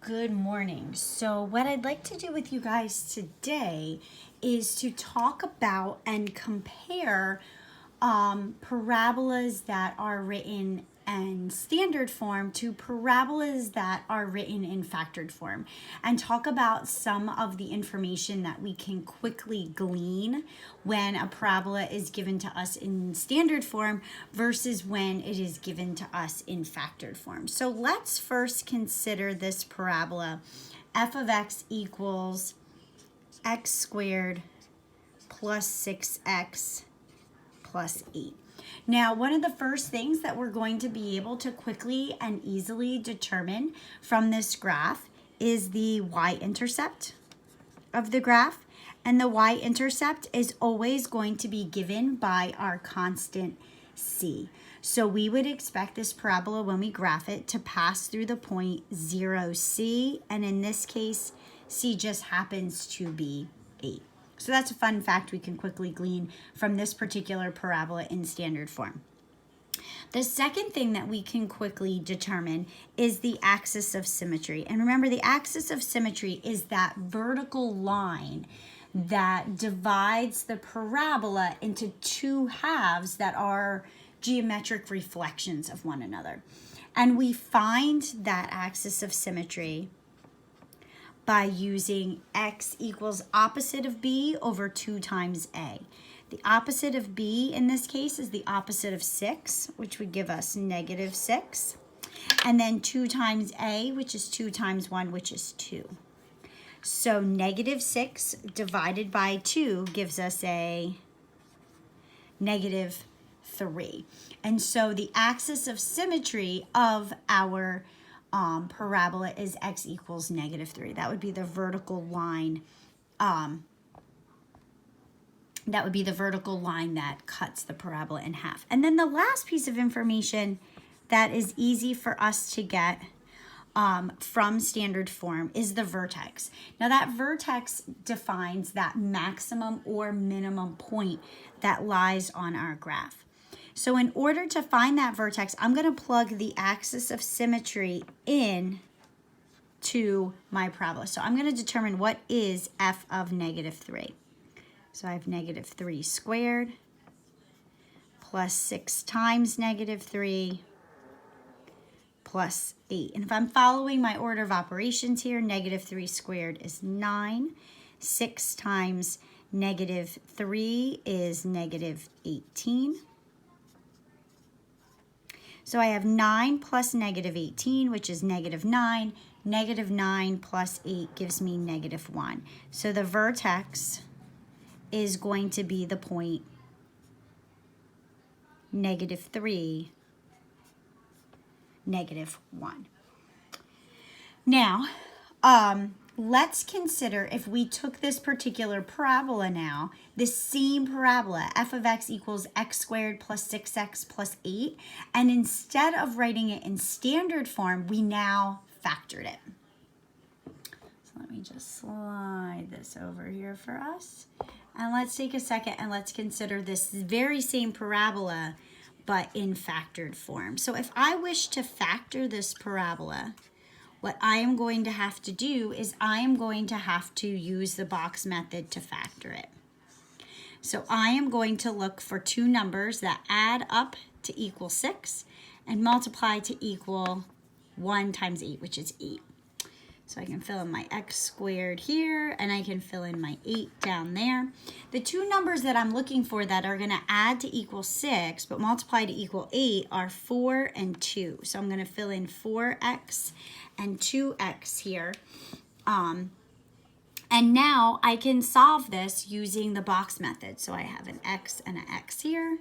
Good morning. So what I'd like to do with you guys today is to talk about and compare parabolas that are written in standard form to parabolas that are written in factored form, and talk about some of the information that we can quickly glean when a parabola is given to us in standard form versus when it is given to us in factored form. So let's first consider this parabola. F of x equals x squared plus 6x plus 8. Now, one of the first things that we're going to be able to quickly and easily determine from this graph is the y-intercept of the graph. And the y-intercept is always going to be given by our constant c. So we would expect this parabola, when we graph it, to pass through the point 0c. And in this case, c just happens to be 8. So that's a fun fact we can quickly glean from this particular parabola in standard form. The second thing that we can quickly determine is the axis of symmetry. And remember, the axis of symmetry is that vertical line that divides the parabola into two halves that are geometric reflections of one another. And we find that axis of symmetry by using x equals opposite of b over 2 times a. The opposite of b in this case is the opposite of 6, which would give us negative 6. And then 2 times a, which is 2 times 1, which is 2. So negative 6 divided by 2 gives us a negative 3. And so the axis of symmetry of our parabola is x equals negative 3. That would be the vertical line. That would be the vertical line that cuts the parabola in half. And then the last piece of information that is easy for us to get from standard form is the vertex. Now that vertex defines that maximum or minimum point that lies on our graph. So in order to find that vertex, I'm going to plug the axis of symmetry in to my parabola. So I'm going to determine what is f of negative 3. So I have negative 3 squared plus 6 times negative 3 plus 8. And if I'm following my order of operations here, negative 3 squared is 9. 6 times negative 3 is negative 18. So I have 9 plus negative 18, which is negative 9. Negative 9 plus 8 gives me negative 1. So the vertex is going to be the point negative 3, negative 1. Now, let's consider if we took this particular parabola now, the same parabola, f of x equals x squared plus 6x plus 8, and instead of writing it in standard form, we now factored it. So let me just slide this over here for us. And let's take a second and let's consider this very same parabola, but in factored form. So if I wish to factor this parabola, what I am going to have to do is I am going to have to use the box method to factor it. So I am going to look for two numbers that add up to equal 6 and multiply to equal 1 times 8, which is 8. So I can fill in my x squared here, and I can fill in my 8 down there. The two numbers that I'm looking for that are going to add to equal 6 but multiply to equal 8 are 4 and 2. So I'm going to fill in 4x and 2x here. And now I can solve this using the box method. So I have an x and an x here.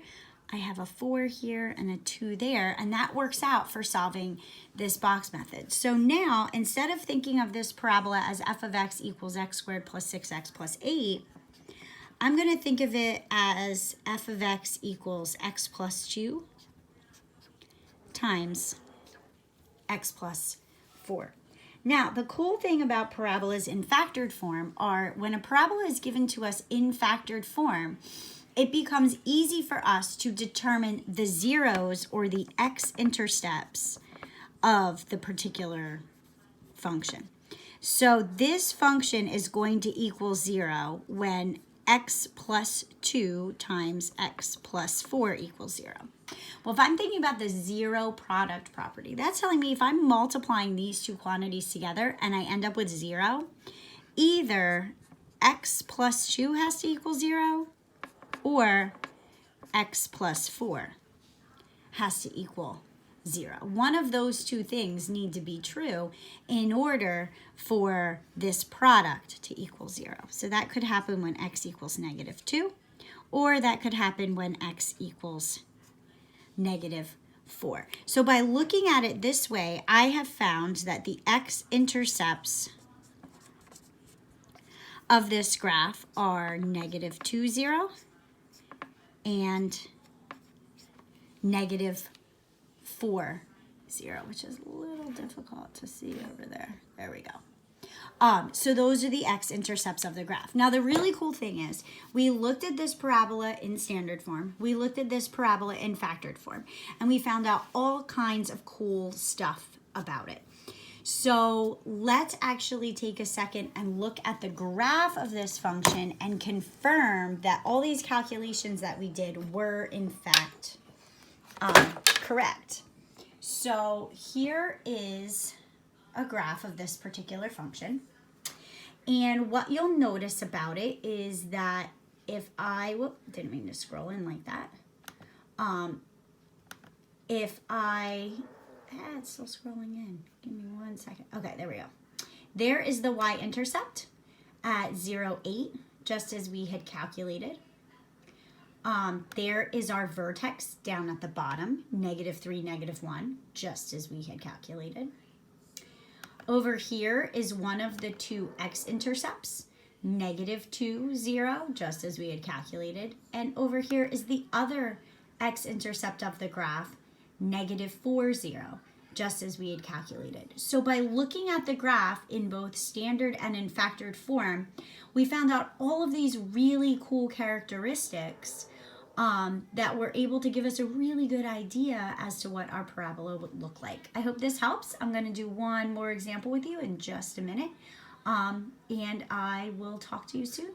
I have a 4 here and a 2 there, and that works out for solving this box method. So now, instead of thinking of this parabola as f of x equals x squared plus 6x plus 8, I'm going to think of it as f of x equals x plus 2 times x plus 4. Now, the cool thing about parabolas in factored form are when a parabola is given to us in factored form, it becomes easy for us to determine the zeros or the x-intercepts of the particular function. So this function is going to equal 0 when x plus 2 times x plus 4 equals 0. Well, if I'm thinking about the zero product property, that's telling me if I'm multiplying these two quantities together and I end up with 0, either x plus 2 has to equal 0 or x plus 4 has to equal 0. One of those two things need to be true in order for this product to equal 0. So that could happen when x equals -2, or that could happen when x equals -4. So by looking at it this way, I have found that the x-intercepts of this graph are -2, 0, and -4, 0, which is a little difficult to see over there. There we go. So those are the x-intercepts of the graph. Now the really cool thing is we looked at this parabola in standard form, we looked at this parabola in factored form, and we found out all kinds of cool stuff about it. So let's actually take a second and look at the graph of this function and confirm that all these calculations that we did were in fact correct. So here is a graph of this particular function. And what you'll notice about it is that if I, didn't mean to scroll in like that. It's still scrolling in. Give me 1 second. Okay, there we go. There is the y-intercept at 0, 8, just as we had calculated. There is our vertex down at the bottom, -3, -1, just as we had calculated. Over here is one of the two x-intercepts, -2, 0, just as we had calculated. And over here is the other x-intercept of the graph, -4, 0, just as we had calculated. So by looking at the graph in both standard and in factored form, we found out all of these really cool characteristics that were able to give us a really good idea as to what our parabola would look like. I hope this helps. I'm going to do one more example with you in just a minute, and I will talk to you soon.